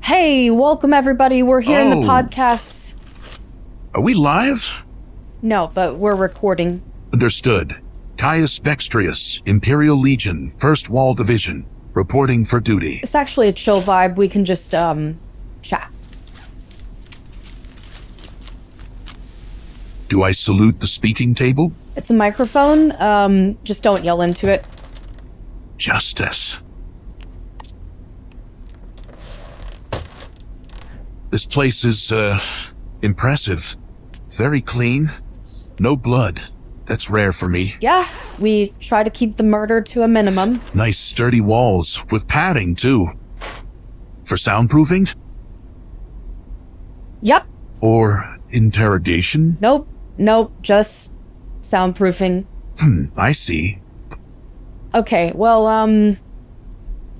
Hey, welcome everybody. We're here in the podcast. Are we live? No, but we're recording. Understood. Caius Vextrius, Imperial Legion, 1st Wall Division, reporting for duty. It's actually a chill vibe. We can just, chat. Do I salute the speaking table? It's a microphone. Just don't yell into it. Justice. This place is, impressive. Very clean. No blood. That's rare for me. Yeah, we try to keep the murder to a minimum. Nice sturdy walls, with padding, too. For soundproofing? Yep. Or interrogation? Nope, just soundproofing. I see. Okay, well,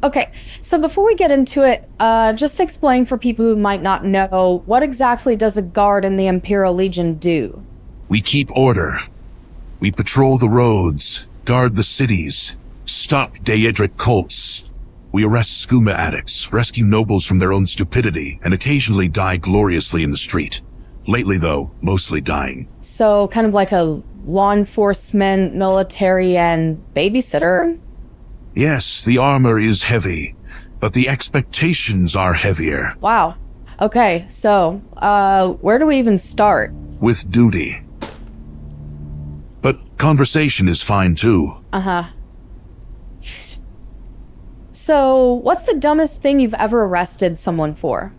okay, so before we get into it, just explain for people who might not know, what exactly does a guard in the Imperial Legion do? We keep order. We patrol the roads, guard the cities, stop Daedric cults. We arrest skooma addicts, rescue nobles from their own stupidity, and occasionally die gloriously in the street. Lately, though, mostly dying. So, kind of like a law enforcement, military, and babysitter? Yes, the armor is heavy, but the expectations are heavier. Wow. Okay, so, where do we even start? With duty. But conversation is fine, too. Uh-huh. So, what's the dumbest thing you've ever arrested someone for?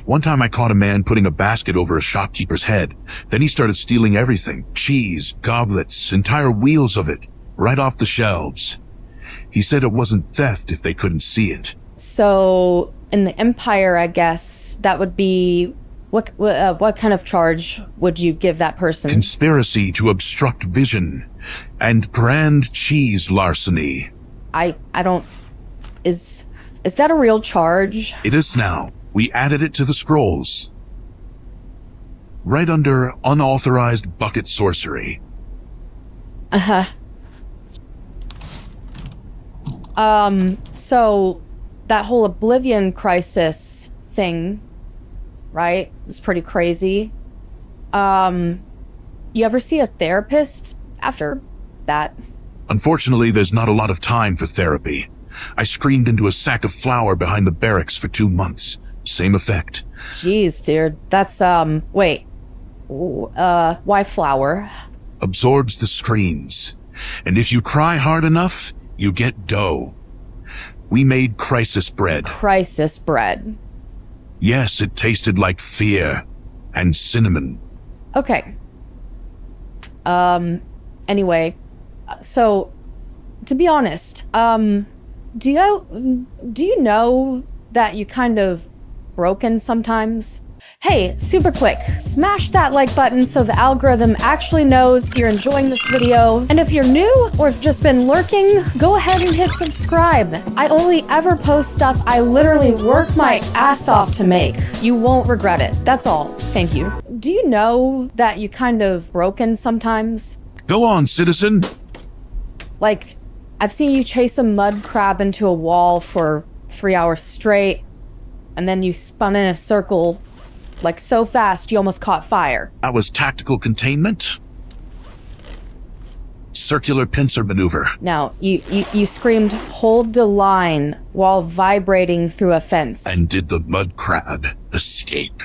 One time I caught a man putting a basket over a shopkeeper's head. Then he started stealing everything. Cheese, goblets, entire wheels of it, right off the shelves. He said it wasn't theft if they couldn't see it. So, in the Empire, I guess, that would be... What kind of charge would you give that person? Conspiracy to obstruct vision and grand cheese larceny. I don't... Is that a real charge? It is now. We added it to the scrolls. Right under unauthorized bucket sorcery. Uh-huh. So that whole Oblivion crisis thing, right? It's pretty crazy. You ever see a therapist after that? Unfortunately, there's not a lot of time for therapy. I screamed into a sack of flour behind the barracks for 2 months. Same effect. Jeez, dude. That's, wait. Why flour? Absorbs the screens. And if you cry hard enough, you get dough. We made crisis bread. Crisis bread. Yes, it tasted like fear and cinnamon. Okay. Anyway, so, to be honest, do you know that you kind of broken sometimes? Hey, super quick, smash that like button so the algorithm actually knows you're enjoying this video. And if you're new or have just been lurking, go ahead and hit subscribe. I only ever post stuff I literally work my ass off to make. You won't regret it. That's all. Thank you. Do you know that you kind of broken sometimes? Go on, citizen. Like, I've seen you chase a mud crab into a wall for 3 hours straight, and then you spun in a circle, like so fast you almost caught fire. That was tactical containment. Circular pincer maneuver. Now, you screamed, "Hold the line," while vibrating through a fence. And did the mud crab escape?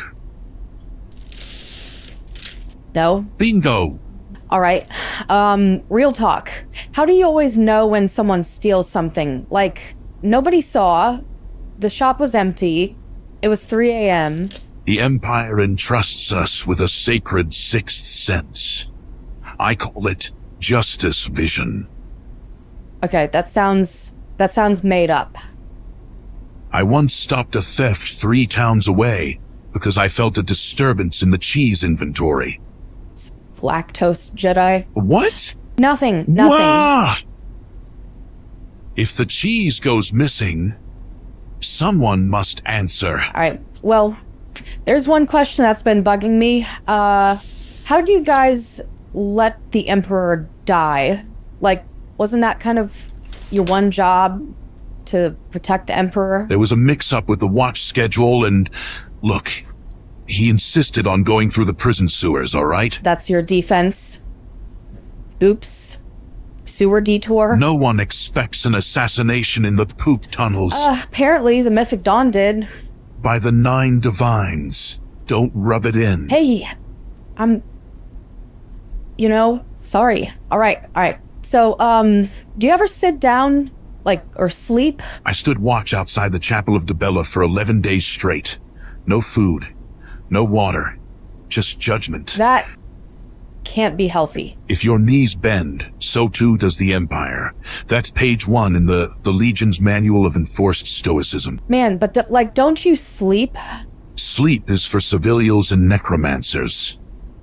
No? Bingo. All right. Real talk. How do you always know when someone steals something? Like, nobody saw. The shop was empty. It was 3 a.m. The Empire entrusts us with a sacred sixth sense. I call it justice vision. Okay, that sounds made up. I once stopped a theft 3 towns away because I felt a disturbance in the cheese inventory. Lactose Jedi? What? Nothing. Wah! If the cheese goes missing, someone must answer. All right, well, there's one question that's been bugging me. How do you guys let the Emperor die? Like, wasn't that kind of your one job? to protect the Emperor? There was a mix-up with the watch schedule and... Look, he insisted on going through the prison sewers, all right? That's your defense? Oops. Sewer detour? No one expects an assassination in the poop tunnels. Apparently the Mythic Dawn did. By the 9 divines. Don't rub it in. Hey, sorry. All right. So, do you ever sit down, or sleep? I stood watch outside the Chapel of Debella for 11 days straight. No food, no water, just judgment. That can't be healthy. If your knees bend, so too does the Empire. That's page 1 in the Legion's Manual of Enforced Stoicism. Man, but don't you sleep? Sleep is for civilians and necromancers.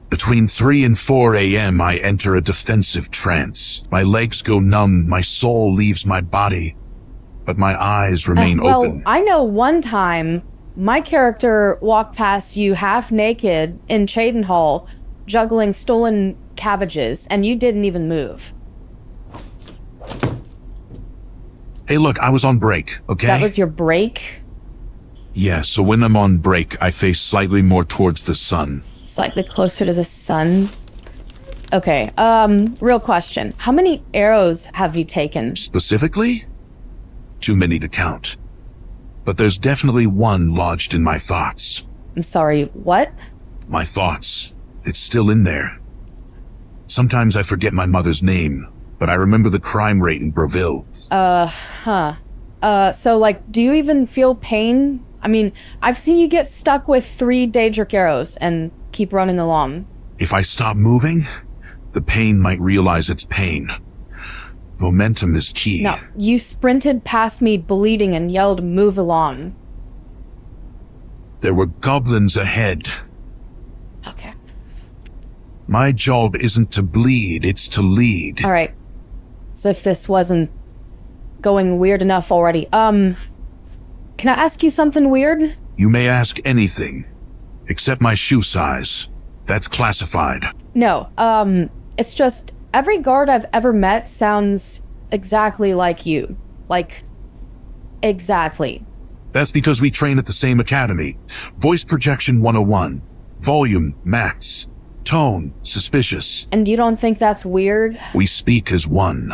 Between 3 and 4 a.m., I enter a defensive trance. My legs go numb, my soul leaves my body, but my eyes remain open. I know one time my character walked past you half naked in Cheydinhal, juggling stolen cabbages, and you didn't even move. Hey, look, I was on break, okay? That was your break? Yeah, so when I'm on break, I face slightly more towards the sun. Slightly closer to the sun? Okay, real question. How many arrows have you taken? Specifically? Too many to count. But there's definitely one lodged in my thoughts. I'm sorry, what? My thoughts. It's still in there. Sometimes I forget my mother's name, but I remember the crime rate in Broville. So, do you even feel pain? I mean, I've seen you get stuck with 3 Daedric arrows and keep running along. If I stop moving, the pain might realize it's pain. Momentum is key. No, you sprinted past me bleeding and yelled, "Move along." There were goblins ahead. Okay. My job isn't to bleed, it's to lead. All right. So if this wasn't going weird enough already, can I ask you something weird? You may ask anything, except my shoe size. That's classified. No, it's just every guard I've ever met sounds exactly like you. Exactly. That's because we train at the same academy. Voice projection 101. Volume, max. Tone, suspicious. And you don't think that's weird? We speak as one,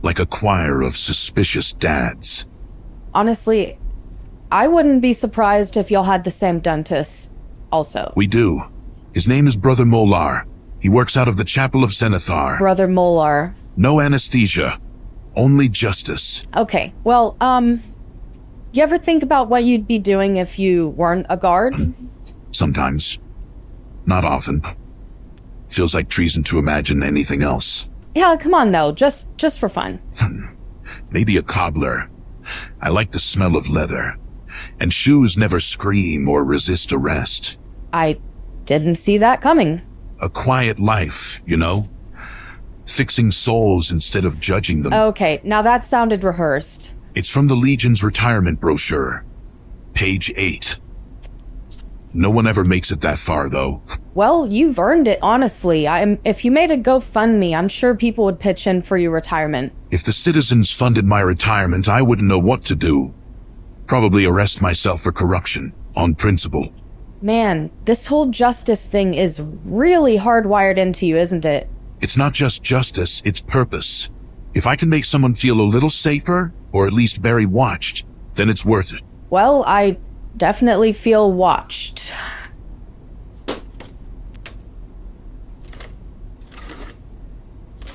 like a choir of suspicious dads. Honestly, I wouldn't be surprised if y'all had the same dentist also. We do. His name is Brother Molar. He works out of the Chapel of Zenithar. Brother Molar. No anesthesia. Only justice. Okay, well, you ever think about what you'd be doing if you weren't a guard? Sometimes. Not often. Feels like treason to imagine anything else. Yeah, come on though, just for fun. Maybe a cobbler. I like the smell of leather. And shoes never scream or resist arrest. I didn't see that coming. A quiet life, you know? Fixing souls instead of judging them. Okay, now that sounded rehearsed. It's from the Legion's retirement brochure. Page 8. No one ever makes it that far, though. Well, you've earned it, honestly. If you made a GoFundMe, I'm sure people would pitch in for your retirement. If the citizens funded my retirement, I wouldn't know what to do. Probably arrest myself for corruption, on principle. Man, this whole justice thing is really hardwired into you, isn't it? It's not just justice, it's purpose. If I can make someone feel a little safer, or at least very watched, then it's worth it. Well, I definitely feel watched.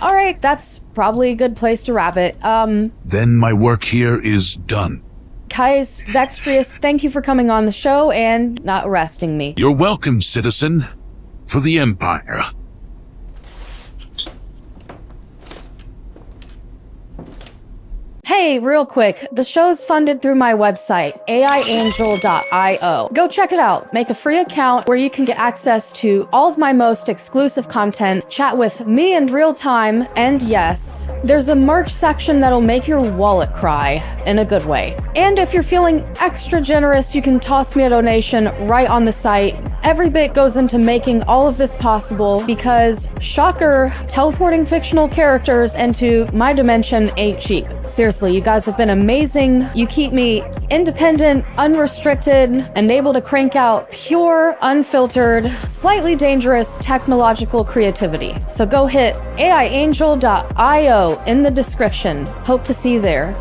All right, that's probably a good place to wrap it. Then my work here is done. Caius Vextrius, thank you for coming on the show and not arresting me. You're welcome, citizen. For the Empire. Hey, real quick, the show's funded through my website, aiangel.io. Go check it out. Make a free account where you can get access to all of my most exclusive content, chat with me in real time, and yes, there's a merch section that'll make your wallet cry in a good way. And if you're feeling extra generous, you can toss me a donation right on the site. every bit goes into making all of this possible because, shocker, teleporting fictional characters into my dimension ain't cheap. Seriously, you guys have been amazing. You keep me independent, unrestricted, and able to crank out pure, unfiltered, slightly dangerous technological creativity. So go hit aiangel.io in the description. Hope to see you there.